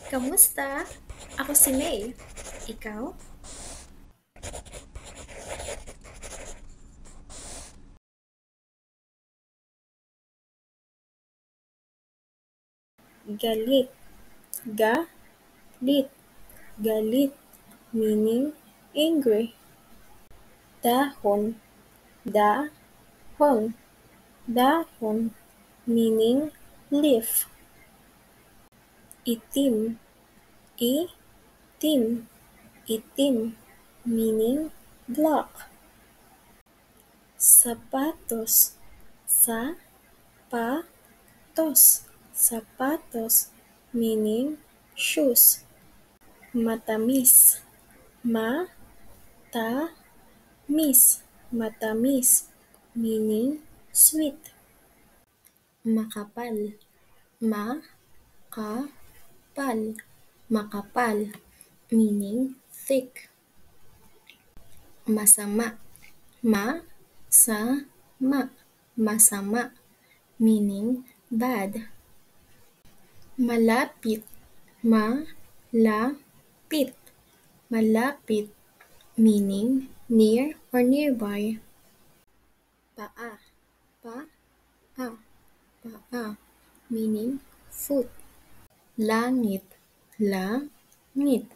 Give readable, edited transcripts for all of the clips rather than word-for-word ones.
Kamusta? Ako si May. Ikaw? Galit. Galit. Galit. Meaning angry. Dahon. Dahon. Dahon. Meaning leaf. Itim. Itim. Itim. Meaning black. Sapatos. Sapatos. Sapatos. Meaning shoes. Matamis. Matamis. Matamis. Meaning sweet. Makapal. Makapal. Makapal. Meaning thick. Masama. Masama. Masama. Meaning bad. Malapit. Malapit. Malapit. Meaning near or nearby. Paa. Paa. Paa. Meaning foot. Langit. Langit.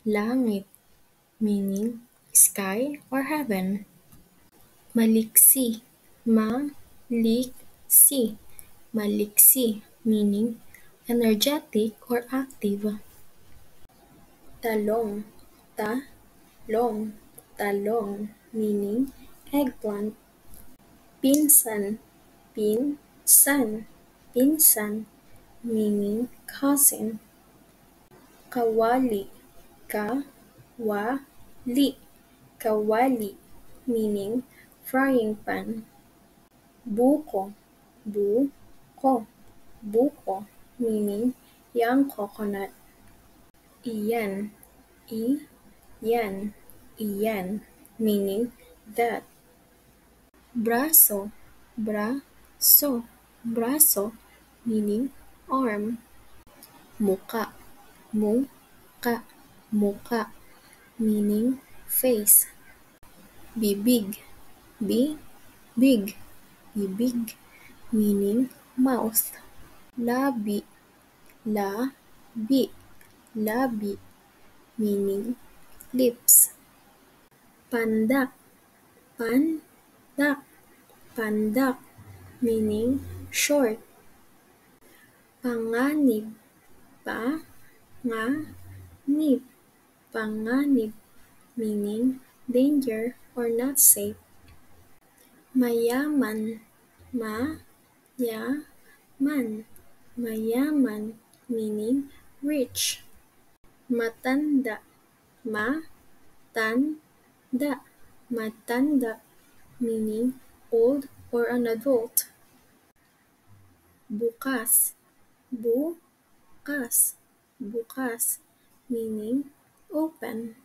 Langit. Meaning sky or heaven. Maliksi. Maliksi. Maliksi. Meaning energetic or active. Talong. Talong. Talong. Meaning eggplant. Pinsan. Pinsan. Pinsan. Meaning cousin. Kawali. Kawali. Kawali. Meaning frying pan. Buko. Buko. Buko. Meaning young coconut. Iyan. Iyan. Iyan. Meaning that. Braso. Braso. Braso. Meaning arm. Muka. Muka. Muka. Meaning face. Bibig. Bibig. Bibig. Meaning mouth. Labi. Labi. Labi. Meaning lips. Pandak. Pandak. Pandak. Meaning short. Panganib. Panganib. Panganib. Meaning danger or not safe. Mayaman. Mayaman. Mayaman. Meaning rich. Matanda. Matanda. Matanda. Meaning old or an adult. Bukas. Bukas. Bukas. Meaning open.